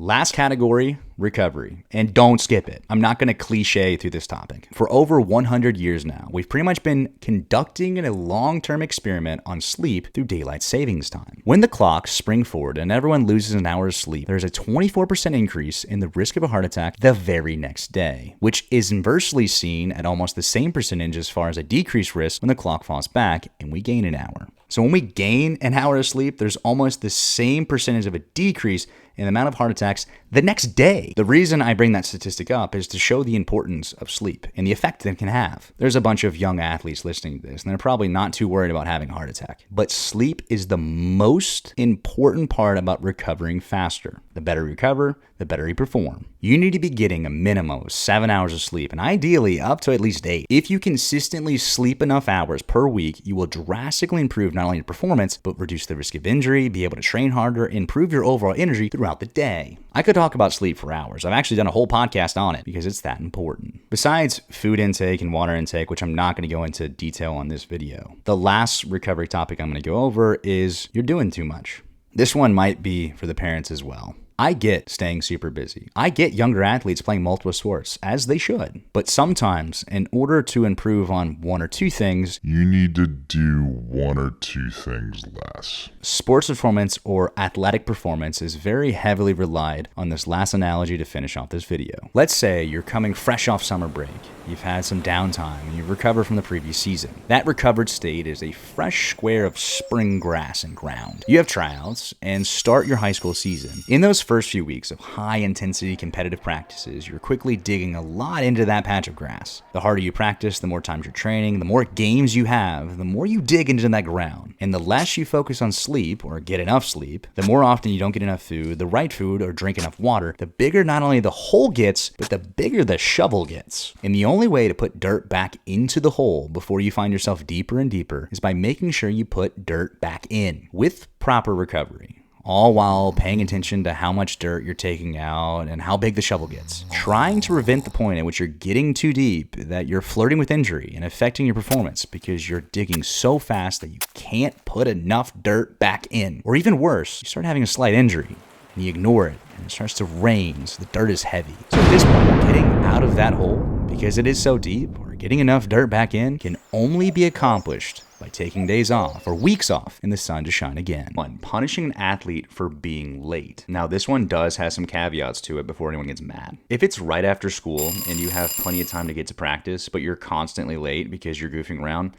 Last category, recovery. And don't skip it. I'm not going to cliche through this topic. For over 100 years now, we've pretty much been conducting a long-term experiment on sleep through daylight savings time. When the clocks spring forward and everyone loses an hour of sleep, there's a 24% increase in the risk of a heart attack the very next day, which is inversely seen at almost the same percentage as far as a decreased risk when the clock falls back and we gain an hour. So when we gain an hour of sleep, there's almost the same percentage of a decrease in the amount of heart attacks the next day. The reason I bring that statistic up is to show the importance of sleep and the effect that it can have. There's a bunch of young athletes listening to this, and they're probably not too worried about having a heart attack. But sleep is the most important part about recovering faster. The better you recover, the better you perform. You need to be getting a minimum of 7 hours of sleep, and ideally up to at least 8. If you consistently sleep enough hours per week, you will drastically improve not only your performance, but reduce the risk of injury, be able to train harder, improve your overall energy throughout the day. I could talk about sleep for hours. I've actually done a whole podcast on it because it's that important. Besides food intake and water intake, which I'm not going to go into detail on this video, the last recovery topic I'm going to go over is you're doing too much. This one might be for the parents as well. I get staying super busy. I get younger athletes playing multiple sports, as they should. But sometimes, in order to improve on one or two things, you need to do one or two things less. Sports performance or athletic performance is very heavily relied on this last analogy to finish off this video. Let's say you're coming fresh off summer break. You've had some downtime and you've recovered from the previous season. That recovered state is a fresh square of spring grass and ground. You have tryouts and start your high school season. In those first few weeks of high-intensity competitive practices, you're quickly digging a lot into that patch of grass. The harder you practice, the more times you're training, the more games you have, the more you dig into that ground. And the less you focus on sleep or get enough sleep, the more often you don't get enough food, the right food, or drink enough water, the bigger not only the hole gets, but the bigger the shovel gets. And the only way to put dirt back into the hole before you find yourself deeper and deeper is by making sure you put dirt back in with proper recovery. All while paying attention to how much dirt you're taking out and how big the shovel gets. Trying to prevent the point at which you're getting too deep, that you're flirting with injury and affecting your performance because you're digging so fast that you can't put enough dirt back in. Or even worse, you start having a slight injury and you ignore it and it starts to rain, so the dirt is heavy. So at this point, getting out of that hole, because it is so deep, or getting enough dirt back in, can only be accomplished by taking days off or weeks off in the sun to shine again. 1. Punishing an athlete for being late. Now, this one does have some caveats to it before anyone gets mad. If it's right after school and you have plenty of time to get to practice, but you're constantly late because you're goofing around,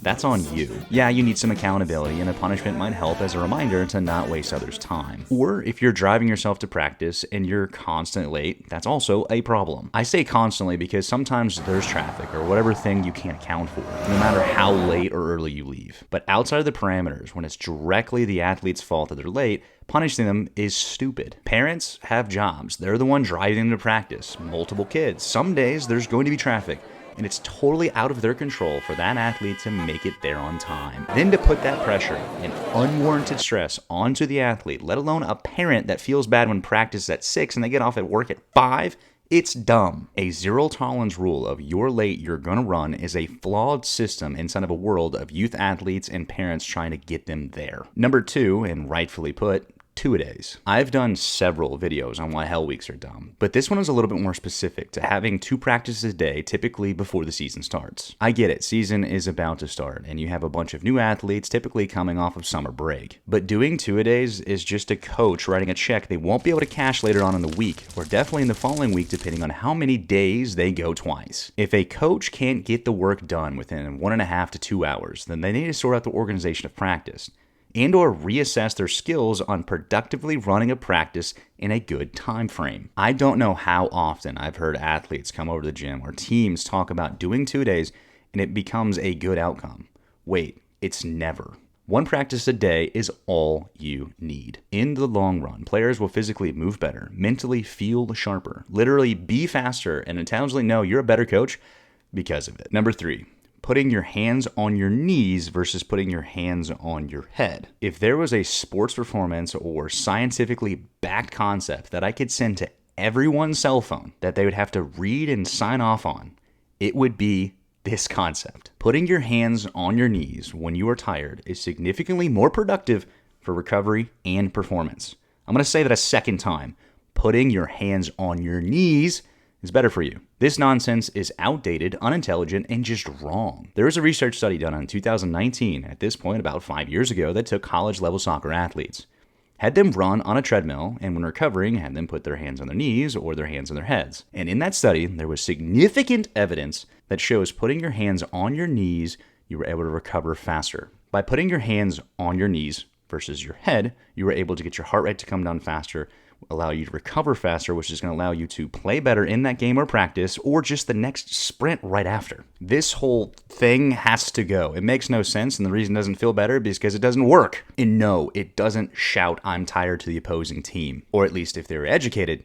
that's on you. Yeah, you need some accountability, and a punishment might help as a reminder to not waste others' time. Or if you're driving yourself to practice and you're constantly late, that's also a problem. I say constantly because sometimes there's traffic or whatever thing you can't account for, no matter how late or early you leave. But outside of the parameters, when it's directly the athlete's fault that they're late, punishing them is stupid. Parents have jobs. They're the one driving them to practice. Multiple kids. Some days there's going to be traffic, and it's totally out of their control for that athlete to make it there on time. Then to put that pressure and unwarranted stress onto the athlete, let alone a parent that feels bad when practice is at 6 and they get off at work at 5, it's dumb. A zero tolerance rule of you're late, you're gonna run is a flawed system inside of a world of youth athletes and parents trying to get them there. Number 2, and rightfully put, two-a-days. I've done several videos on why hell weeks are dumb, but this one is a little bit more specific to having 2 practices a day, typically before the season starts. I get it, season is about to start, and you have a bunch of new athletes typically coming off of summer break. But doing two-a-days is just a coach writing a check they won't be able to cash later on in the week, or definitely in the following week depending on how many days they go twice. If a coach can't get the work done within 1.5 to 2 hours, then they need to sort out the organization of practice, and or reassess their skills on productively running a practice in a good time frame. I don't know how often I've heard athletes come over to the gym or teams talk about doing 2 days and it becomes a good outcome. Wait, it's never. 1 practice a day is all you need. In the long run, players will physically move better, mentally feel sharper, literally be faster, and intelligently know you're a better coach because of it. Number 3. Putting your hands on your knees versus putting your hands on your head. If there was a sports performance or scientifically backed concept that I could send to everyone's cell phone that they would have to read and sign off on, it would be this concept. Putting your hands on your knees when you are tired is significantly more productive for recovery and performance. I'm I'm going to say that a second time. Putting your hands on your knees is better for you. This nonsense is outdated, unintelligent, and just wrong. There was a research study done in 2019, at this point about 5 years ago, that took college-level soccer athletes, had them run on a treadmill, and when recovering, had them put their hands on their knees or their hands on their heads. And in that study, there was significant evidence that shows putting your hands on your knees, you were able to recover faster. By putting your hands on your knees versus your head, you were able to get your heart rate to come down faster, allow you to recover faster, which is going to allow you to play better in that game or practice, or just the next sprint right after. This whole thing has to go. It makes no sense, and the reason it doesn't feel better is because it doesn't work. And no, it doesn't shout, "I'm tired" to the opposing team. Or at least if they were educated,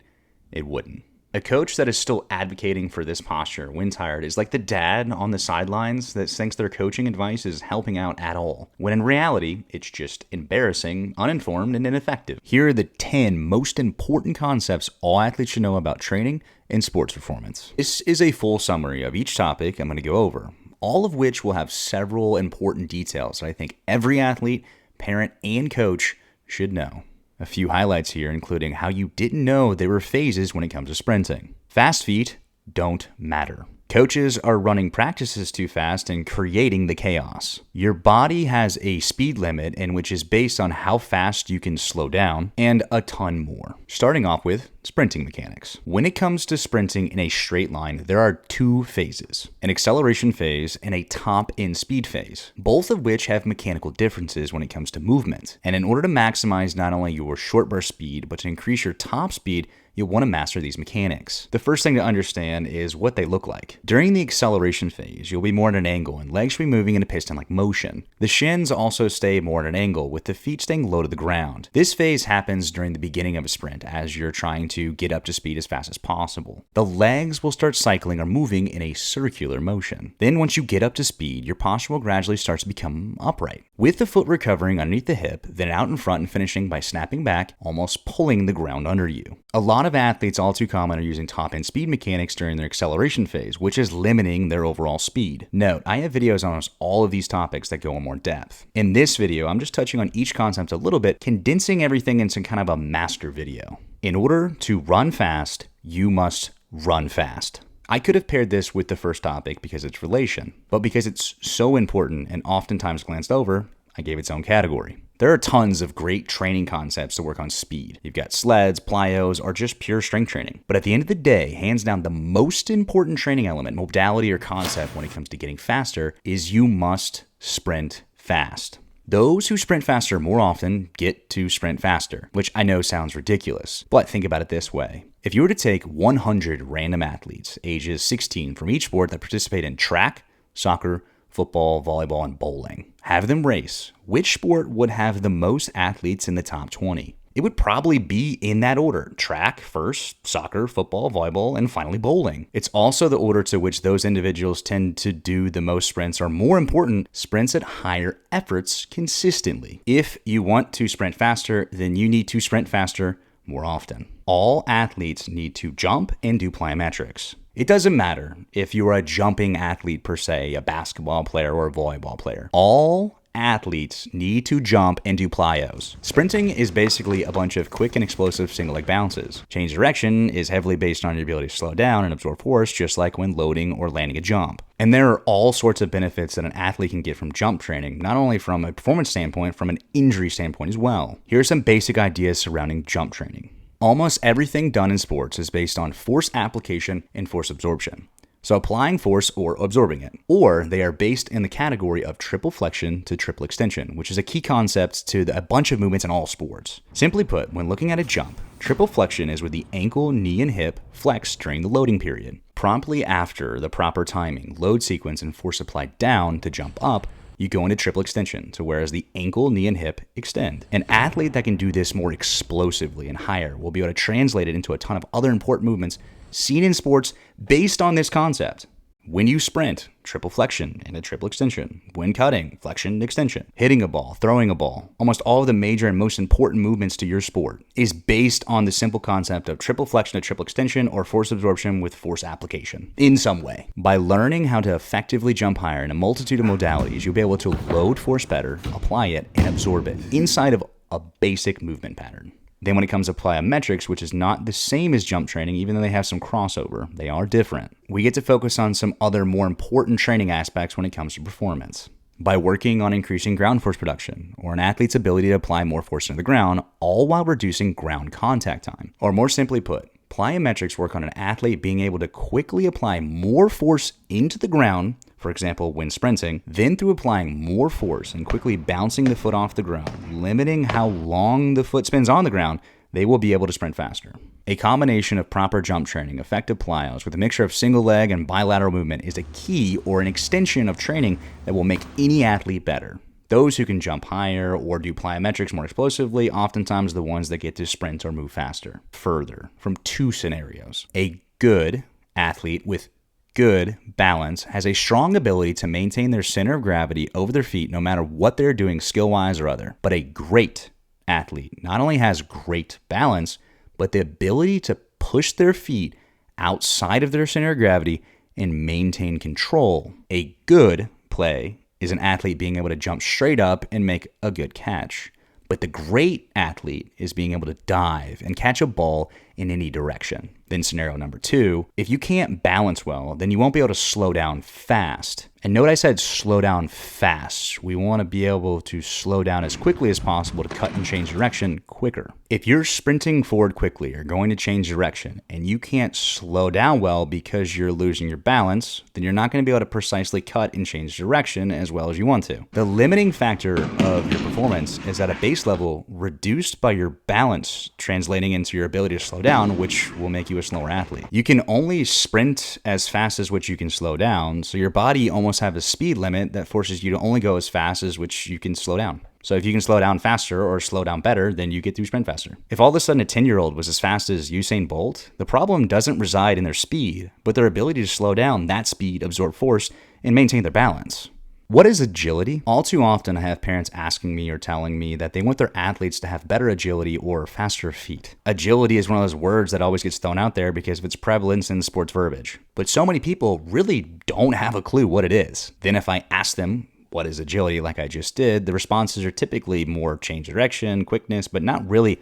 it wouldn't. A coach that is still advocating for this posture when tired is like the dad on the sidelines that thinks their coaching advice is helping out at all, when in reality, it's just embarrassing, uninformed, and ineffective. Here are the 10 most important concepts all athletes should know about training and sports performance. This is a full summary of each topic I'm going to go over, all of which will have several important details that I think every athlete, parent, and coach should know. A few highlights here, including how you didn't know there were phases when it comes to sprinting. Fast feet don't matter. Coaches are running practices too fast and creating the chaos. Your body has a speed limit in which is based on how fast you can slow down, and a ton more. Starting off with sprinting mechanics. When it comes to sprinting in a straight line, there are two phases, an acceleration phase and a top end speed phase, both of which have mechanical differences when it comes to movement. And in order to maximize not only your short burst speed, but to increase your top speed, you'll want to master these mechanics. The first thing to understand is what they look like. During the acceleration phase, you'll be more at an angle and legs will be moving in a piston-like motion. The shins also stay more at an angle, with the feet staying low to the ground. This phase happens during the beginning of a sprint as you're trying to get up to speed as fast as possible. The legs will start cycling or moving in a circular motion. Then once you get up to speed, your posture will gradually start to become upright, with the foot recovering underneath the hip, then out in front and finishing by snapping back, almost pulling the ground under you. A lot of athletes, all too common, are using top-end speed mechanics during their acceleration phase, which is limiting their overall speed. Note, I have videos on almost all of these topics that go in more depth. In this video, I'm just touching on each concept a little bit, condensing everything into kind of a master video. In order to run fast, you must run fast. I could have paired this with the first topic because it's relation, but because it's so important and oftentimes glanced over, I gave its own category. There are tons of great training concepts to work on speed. You've got sleds, plyos, or just pure strength training. But at the end of the day, hands down, the most important training element, modality, or concept when it comes to getting faster is you must sprint fast. Those who sprint faster more often get to sprint faster, which I know sounds ridiculous, but think about it this way. If you were to take 100 random athletes, ages 16, from each sport that participate in track, soccer, football, volleyball, and bowling, have them race, which sport would have the most athletes in the top 20? It would probably be in that order: track first, soccer, football, volleyball, and finally bowling. It's also the order to which those individuals tend to do the most sprints, or more important, sprints at higher efforts consistently. If you want to sprint faster, then you need to sprint faster more often. All athletes need to jump and do plyometrics. It doesn't matter if you are a jumping athlete per se, a basketball player or a volleyball player. All athletes need to jump and do plyos. Sprinting is basically a bunch of quick and explosive single leg bounces. Change direction is heavily based on your ability to slow down and absorb force, just like when loading or landing a jump. And there are all sorts of benefits that an athlete can get from jump training, not only from a performance standpoint, from an injury standpoint as well. Here are some basic ideas surrounding jump training. Almost everything done in sports is based on force application and force absorption. So applying force or absorbing it. Or they are based in the category of triple flexion to triple extension, which is a key concept to a bunch of movements in all sports. Simply put, when looking at a jump, triple flexion is where the ankle, knee, and hip flex during the loading period. Promptly after the proper timing, load sequence, and force applied down to jump up, you go into triple extension, to whereas the ankle, knee, and hip extend. An athlete that can do this more explosively and higher will be able to translate it into a ton of other important movements seen in sports based on this concept. When you sprint, triple flexion and a triple extension. When cutting, flexion, extension. Hitting a ball, throwing a ball. Almost all of the major and most important movements to your sport is based on the simple concept of triple flexion to triple extension, or force absorption with force application in some way. By learning how to effectively jump higher in a multitude of modalities, you'll be able to load force better, apply it, and absorb it inside of a basic movement pattern. Then when it comes to plyometrics, which is not the same as jump training, even though they have some crossover, they are different. We get to focus on some other more important training aspects when it comes to performance. By working on increasing ground force production, or an athlete's ability to apply more force into the ground, all while reducing ground contact time. Or more simply put, plyometrics work on an athlete being able to quickly apply more force into the ground, for example, when sprinting, then through applying more force and quickly bouncing the foot off the ground, limiting how long the foot spins on the ground, they will be able to sprint faster. A combination of proper jump training, effective plyos, with a mixture of single leg and bilateral movement is a key or an extension of training that will make any athlete better. Those who can jump higher or do plyometrics more explosively, oftentimes the ones that get to sprint or move faster. Further, from two scenarios. A good athlete with good balance has a strong ability to maintain their center of gravity over their feet no matter what they're doing skill-wise or other. But a great athlete not only has great balance, but the ability to push their feet outside of their center of gravity and maintain control. A good play is an athlete being able to jump straight up and make a good catch. But the great athlete is being able to dive and catch a ball in any direction. Then scenario number 2, if you can't balance well, then you won't be able to slow down fast. And note I said slow down fast. We want to be able to slow down as quickly as possible to cut and change direction quicker. If you're sprinting forward quickly or going to change direction and you can't slow down well because you're losing your balance, then you're not going to be able to precisely cut and change direction as well as you want to. The limiting factor of your performance is at a base level reduced by your balance, translating into your ability to slow down, which will make you a slower athlete. You can only sprint as fast as which you can slow down, so your body almost have a speed limit that forces you to only go as fast as which you can slow down. So if you can slow down faster or slow down better, then you get to sprint faster. If all of a sudden a 10-year-old was as fast as Usain Bolt, the problem doesn't reside in their speed, but their ability to slow down that speed, absorb force, and maintain their balance. What is agility? All too often I have parents asking me or telling me that they want their athletes to have better agility or faster feet. Agility is one of those words that always gets thrown out there because of its prevalence in sports verbiage. But so many people really don't have a clue what it is. Then if I ask them, what is agility, like I just did, the responses are typically more change direction, quickness, but not really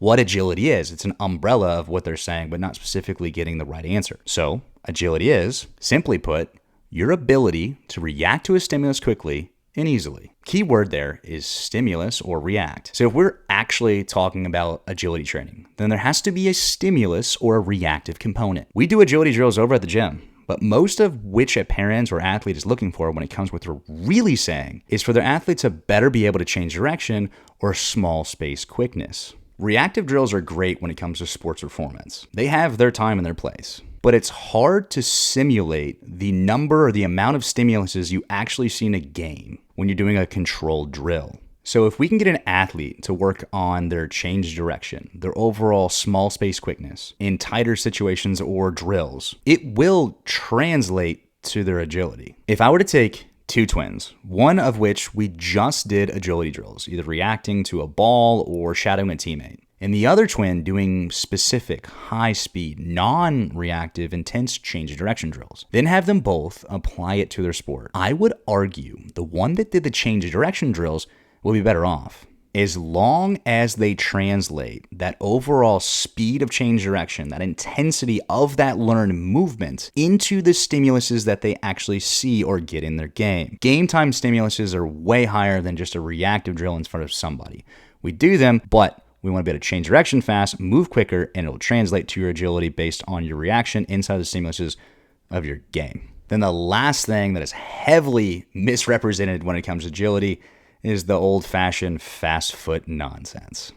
what agility is. It's an umbrella of what they're saying, but not specifically getting the right answer. So agility is, simply put, your ability to react to a stimulus quickly and easily. Key word there is stimulus or react. So if we're actually talking about agility training, then there has to be a stimulus or a reactive component. We do agility drills over at the gym, but most of which a parent or athlete is looking for when it comes to what they're really saying is for their athlete to better be able to change direction or small space quickness. Reactive drills are great when it comes to sports performance. They have their time and their place. But it's hard to simulate the number or the amount of stimuluses you actually see in a game when you're doing a controlled drill. So if we can get an athlete to work on their change direction, their overall small space quickness in tighter situations or drills, it will translate to their agility. If I were to take two twins, one of which we just did agility drills, either reacting to a ball or shadowing a teammate, and the other twin doing specific, high-speed, non-reactive, intense change of direction drills. Then have them both apply it to their sport. I would argue the one that did the change of direction drills will be better off, as long as they translate that overall speed of change direction, that intensity of that learned movement into the stimuluses that they actually see or get in their game. Game time stimuluses are way higher than just a reactive drill in front of somebody. We do them, but we want to be able to change direction fast, move quicker, and it'll translate to your agility based on your reaction inside the stimuluses of your game. Then the last thing that is heavily misrepresented when it comes to agility is the old-fashioned fast foot nonsense.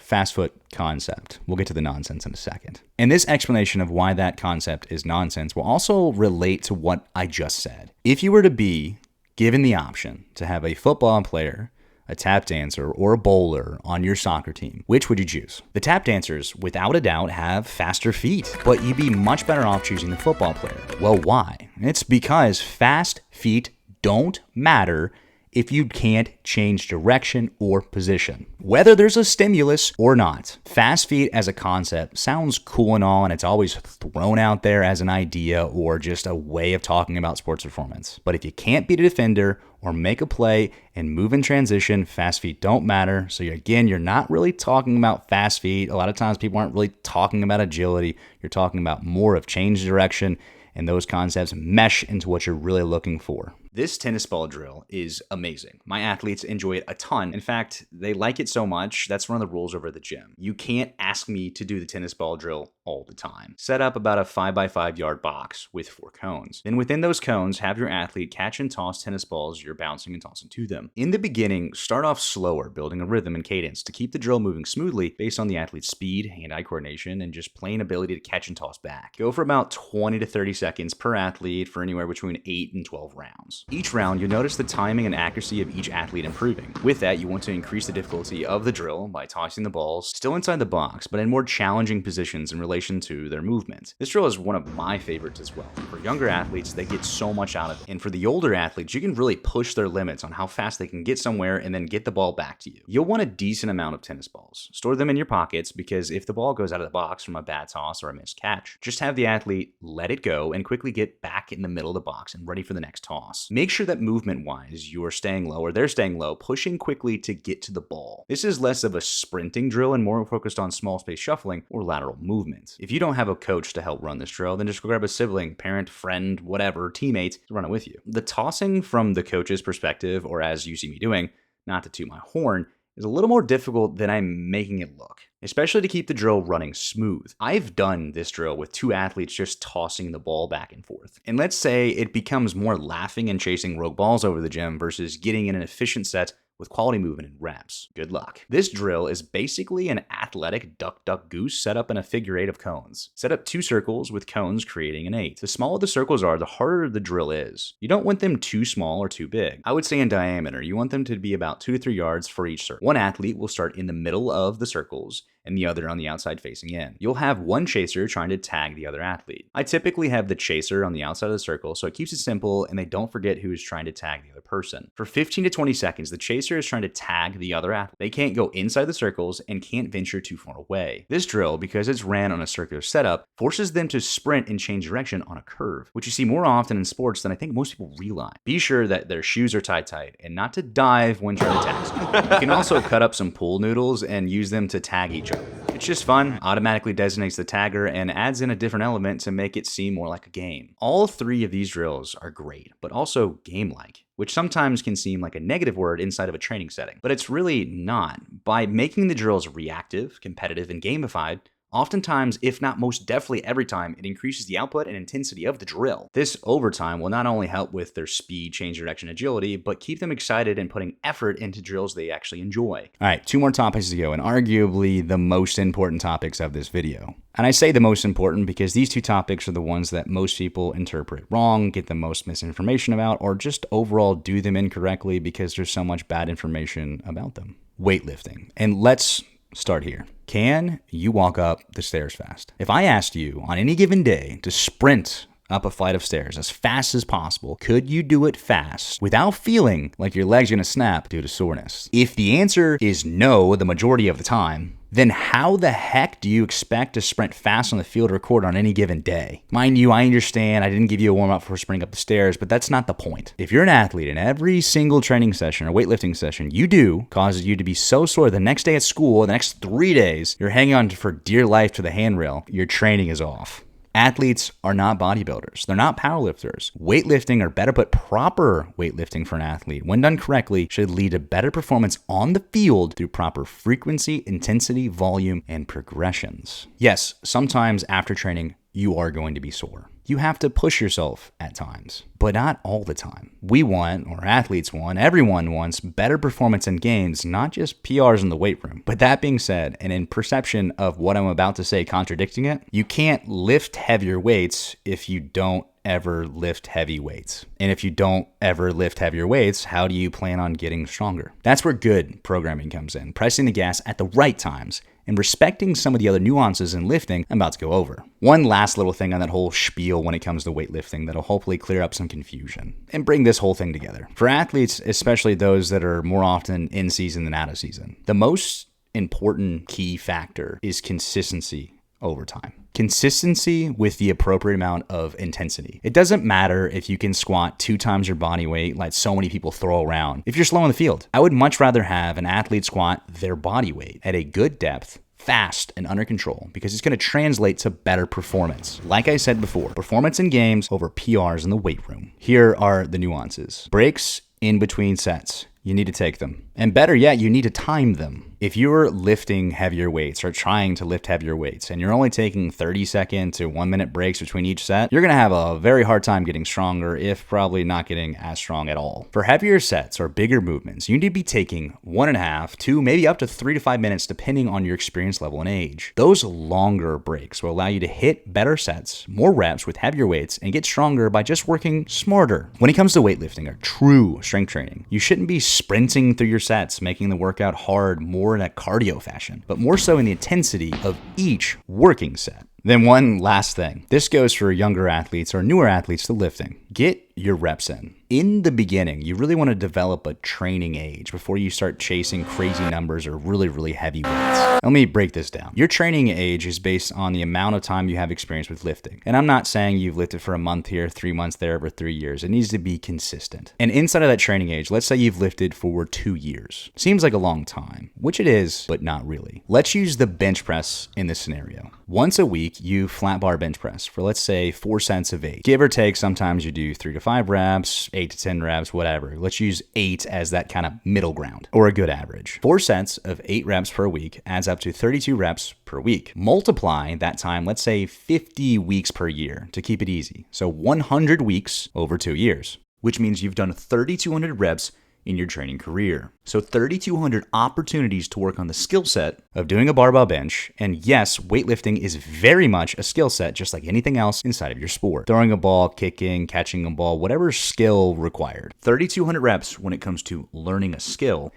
Fast foot concept. We'll get to the nonsense in a second. And this explanation of why that concept is nonsense will also relate to what I just said. If you were to be given the option to have a football player, a tap dancer, or a bowler on your soccer team, which would you choose? The tap dancers, without a doubt, have faster feet, but you'd be much better off choosing the football player. Well, why? It's because fast feet don't matter if you can't change direction or position, whether there's a stimulus or not. Fast feet as a concept sounds cool and all, and it's always thrown out there as an idea or just a way of talking about sports performance. But if you can't beat a defender or make a play and move in transition, fast feet don't matter. So you're not really talking about fast feet. A lot of times people aren't really talking about agility. You're talking about more of change direction, and those concepts mesh into what you're really looking for. This tennis ball drill is amazing. My athletes enjoy it a ton. In fact, they like it so much, that's one of the rules over at the gym. You can't ask me to do the tennis ball drill all the time. Set up about a 5x5 yard box with 4 cones. Then within those cones, have your athlete catch and toss tennis balls you're bouncing and tossing to them. In the beginning, start off slower, building a rhythm and cadence to keep the drill moving smoothly based on the athlete's speed, hand-eye coordination, and just plain ability to catch and toss back. Go for about 20 to 30 seconds per athlete for anywhere between 8 and 12 rounds. Each round, you'll notice the timing and accuracy of each athlete improving. With that, you want to increase the difficulty of the drill by tossing the balls still inside the box, but in more challenging positions in relation to their movement. This drill is one of my favorites as well. For younger athletes, they get so much out of it. And for the older athletes, you can really push their limits on how fast they can get somewhere and then get the ball back to you. You'll want a decent amount of tennis balls. Store them in your pockets because if the ball goes out of the box from a bad toss or a missed catch, just have the athlete let it go and quickly get back in the middle of the box and ready for the next toss. Make sure that movement-wise, you're staying low or they're staying low, pushing quickly to get to the ball. This is less of a sprinting drill and more focused on small space shuffling or lateral movement. If you don't have a coach to help run this drill, then just go grab a sibling, parent, friend, whatever, teammate to run it with you. The tossing from the coach's perspective, or as you see me doing, not to toot my horn, is a little more difficult than I'm making it look, especially to keep the drill running smooth. I've done this drill with 2 athletes just tossing the ball back and forth. And let's say it becomes more laughing and chasing rogue balls over the gym versus getting in an efficient set with quality movement and reps. Good luck. This drill is basically an athletic duck duck goose set up in a figure 8 of cones. Set up 2 circles with cones creating an 8. The smaller the circles are, the harder the drill is. You don't want them too small or too big. I would say in diameter, you want them to be about 2 to 3 yards for each circle. One athlete will start in the middle of the circles and the other on the outside facing in. You'll have one chaser trying to tag the other athlete. I typically have the chaser on the outside of the circle, so it keeps it simple and they don't forget who is trying to tag the other person. For 15 to 20 seconds, the chaser is trying to tag the other athlete. They can't go inside the circles and can't venture too far away. This drill, because it's ran on a circular setup, forces them to sprint and change direction on a curve, which you see more often in sports than I think most people realize. Be sure that their shoes are tied tight and not to dive when trying to tag someone. You can also cut up some pool noodles and use them to tag each other. It's just fun, automatically designates the tagger, and adds in a different element to make it seem more like a game. All 3 of these drills are great, but also game-like, which sometimes can seem like a negative word inside of a training setting, but it's really not. By making the drills reactive, competitive, and gamified, oftentimes, if not most definitely every time, it increases the output and intensity of the drill. This over time will not only help with their speed, change direction, agility, but keep them excited and putting effort into drills they actually enjoy. All right, 2 more topics to go, and arguably the most important topics of this video. And I say the most important because these 2 topics are the ones that most people interpret wrong, get the most misinformation about, or just overall do them incorrectly because there's so much bad information about them. Weightlifting. And let's start here. Can you walk up the stairs fast? If I asked you on any given day to sprint up a flight of stairs as fast as possible, could you do it fast without feeling like your leg's gonna snap due to soreness? If the answer is no the majority of the time, then how the heck do you expect to sprint fast on the field or court on any given day? Mind you, I understand I didn't give you a warm-up for sprinting up the stairs, but that's not the point. If you're an athlete and every single training session or weightlifting session you do causes you to be so sore the next day at school or the next 3 days, you're hanging on for dear life to the handrail, your training is off. Athletes are not bodybuilders. They're not powerlifters. Weightlifting, or better put, proper weightlifting for an athlete, when done correctly, should lead to better performance on the field through proper frequency, intensity, volume, and progressions. Yes, sometimes after training, you are going to be sore. You have to push yourself at times, but not all the time. We want, or athletes want, everyone wants better performance and gains, not just PRs in the weight room. But that being said, and in perception of what I'm about to say contradicting it, you can't lift heavier weights if you don't ever lift heavy weights? And if you don't ever lift heavier weights, how do you plan on getting stronger? That's where good programming comes in, pressing the gas at the right times and respecting some of the other nuances in lifting I'm about to go over. One last little thing on that whole spiel when it comes to weightlifting that'll hopefully clear up some confusion and bring this whole thing together. For athletes, especially those that are more often in season than out of season, the most important key factor is consistency over time. Consistency with the appropriate amount of intensity. It doesn't matter if you can squat 2 times your body weight like so many people throw around if you're slow in the field. I would much rather have an athlete squat their body weight at a good depth, fast and under control, because it's going to translate to better performance. Like I said before, performance in games over PRs in the weight room. Here are the nuances. Breaks in between sets. You need to take them. And better yet, you need to time them. If you're lifting heavier weights or trying to lift heavier weights and you're only taking 30-second to 1-minute breaks between each set, you're going to have a very hard time getting stronger, if probably not getting as strong at all. For heavier sets or bigger movements, you need to be taking 1.5 to maybe up to 3 to 5 minutes depending on your experience level and age. Those longer breaks will allow you to hit better sets, more reps with heavier weights, and get stronger by just working smarter. When it comes to weightlifting or true strength training, you shouldn't be sprinting through your sets, making the workout hard more in a cardio fashion, but more so in the intensity of each working set. Then one last thing. This goes for younger athletes or newer athletes to lifting. Get your reps in. In the beginning, you really want to develop a training age before you start chasing crazy numbers or really heavy weights. Let me break this down. Your training age is based on the amount of time you have experience with lifting. And I'm not saying you've lifted for a month here, 3 months there, or 3 years. It needs to be consistent. And inside of that training age, let's say you've lifted for 2 years. Seems like a long time, which it is, but not really. Let's use the bench press in this scenario. Once a week, you flat bar bench press for, let's say, 4 sets of 8. Give or take, sometimes you do 3 to 5 reps, 8 to 10 reps, whatever. Let's use 8 as that kind of middle ground or a good average. 4 sets of 8 reps per week adds up to 32 reps per week. Multiply that time, let's say 50 weeks per year to keep it easy. So 100 weeks over 2 years, which means you've done 3,200 reps in your training career. So 3,200 opportunities to work on the skill set of doing a barbell bench. And yes, weightlifting is very much a skill set, just like anything else inside of your sport. Throwing a ball, kicking, catching a ball, whatever skill required. 3,200 reps when it comes to learning a skill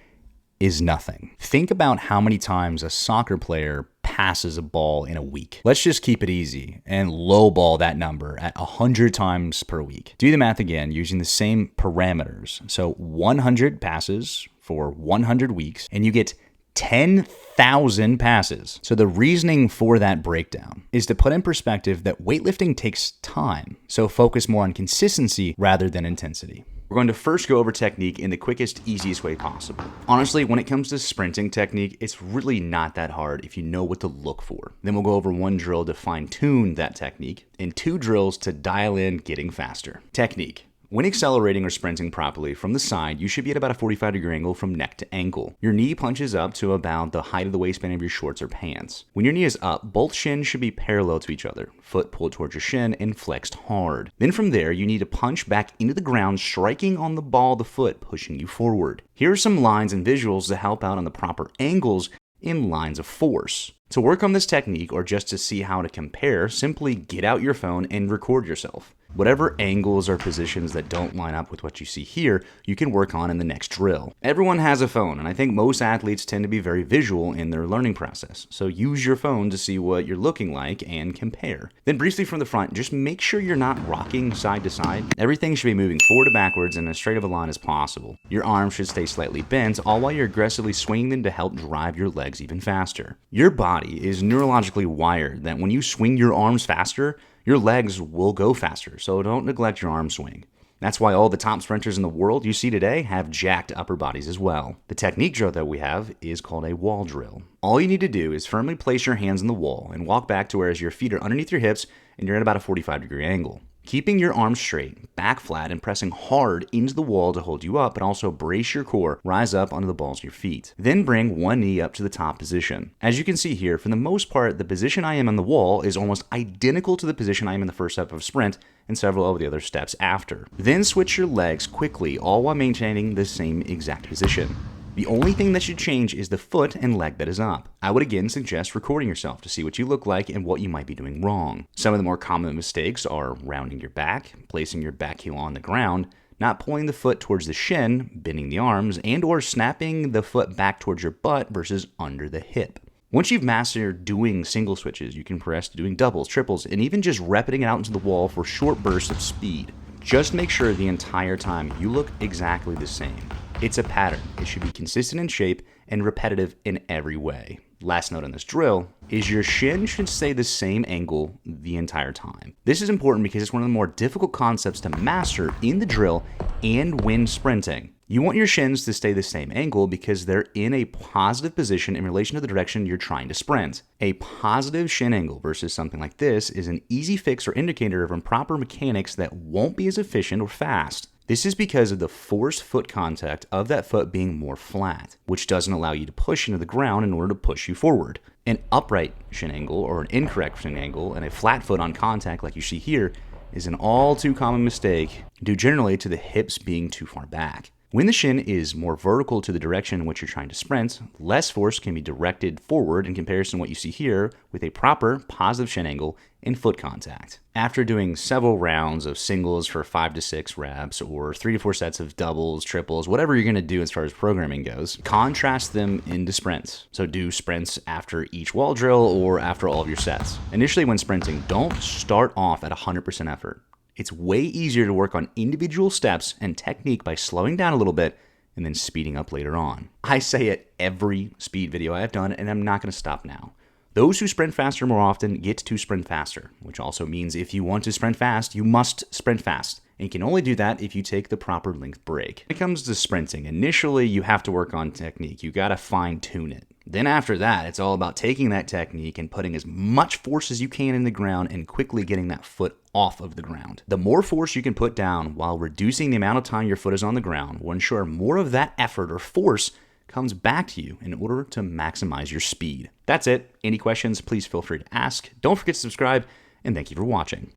is nothing. Think about how many times a soccer player passes a ball in a week. Let's just keep it easy and lowball that number at 100 times per week. Do the math again using the same parameters. So 100 passes for 100 weeks and you get 10,000 passes. So the reasoning for that breakdown is to put in perspective that weightlifting takes time. So focus more on consistency rather than intensity. We're going to first go over technique in the quickest, easiest way possible. Honestly, when it comes to sprinting technique, it's really not that hard if you know what to look for. Then we'll go over 1 drill to fine-tune that technique and 2 drills to dial in getting faster. Technique. When accelerating or sprinting properly from the side, you should be at about a 45-degree angle from neck to ankle. Your knee punches up to about the height of the waistband of your shorts or pants. When your knee is up, both shins should be parallel to each other. Foot pulled towards your shin and flexed hard. Then from there, you need to punch back into the ground, striking on the ball of the foot, pushing you forward. Here are some lines and visuals to help out on the proper angles in lines of force. To work on this technique or just to see how to compare, simply get out your phone and record yourself. Whatever angles or positions that don't line up with what you see here, you can work on in the next drill. Everyone has a phone, and I think most athletes tend to be very visual in their learning process. So use your phone to see what you're looking like and compare. Then briefly from the front, just make sure you're not rocking side to side. Everything should be moving forward to backwards in as straight of a line as possible. Your arms should stay slightly bent, all while you're aggressively swinging them to help drive your legs even faster. Your body is neurologically wired that when you swing your arms faster, your legs will go faster, so don't neglect your arm swing. That's why all the top sprinters in the world you see today have jacked upper bodies as well. The technique drill that we have is called a wall drill. All you need to do is firmly place your hands on the wall and walk back to where your feet are underneath your hips and you're at about a 45-degree angle. Keeping your arms straight, back flat, and pressing hard into the wall to hold you up, but also brace your core, rise up onto the balls of your feet. Then bring one knee up to the top position. As you can see here, for the most part, the position I am on the wall is almost identical to the position I am in the first step of sprint and several of the other steps after. Then switch your legs quickly, all while maintaining the same exact position. The only thing that should change is the foot and leg that is up. I would again suggest recording yourself to see what you look like and what you might be doing wrong. Some of the more common mistakes are rounding your back, placing your back heel on the ground, not pulling the foot towards the shin, bending the arms, and or snapping the foot back towards your butt versus under the hip. Once you've mastered doing single switches, you can progress to doing doubles, triples, and even just repping it out into the wall for short bursts of speed. Just make sure the entire time you look exactly the same. It's a pattern. It should be consistent in shape and repetitive in every way. Last note on this drill is your shin should stay the same angle the entire time. This is important because it's one of the more difficult concepts to master in the drill and when sprinting. You want your shins to stay the same angle because they're in a positive position in relation to the direction you're trying to sprint. A positive shin angle versus something like this is an easy fix or indicator of improper mechanics that won't be as efficient or fast. This is because of the forced foot contact of that foot being more flat, which doesn't allow you to push into the ground in order to push you forward. An upright shin angle or an incorrect shin angle and a flat foot on contact like you see here is an all too common mistake due generally to the hips being too far back. When the shin is more vertical to the direction in which you're trying to sprint, less force can be directed forward in comparison to what you see here with a proper positive shin angle and foot contact. After doing several rounds of singles for 5 to 6 reps or 3 to 4 sets of doubles, triples, whatever you're going to do as far as programming goes, contrast them into sprints. So do sprints after each wall drill or after all of your sets. Initially when sprinting, don't start off at 100% effort. It's way easier to work on individual steps and technique by slowing down a little bit and then speeding up later on. I say it every speed video I have done, and I'm not going to stop now. Those who sprint faster more often get to sprint faster, which also means if you want to sprint fast, you must sprint fast. And you can only do that if you take the proper length break. When it comes to sprinting, initially you have to work on technique. You got to fine tune it. Then after that, it's all about taking that technique and putting as much force as you can in the ground and quickly getting that foot off of the ground. The more force you can put down while reducing the amount of time your foot is on the ground will ensure more of that effort or force comes back to you in order to maximize your speed. That's it. Any questions, please feel free to ask. Don't forget to subscribe, and thank you for watching.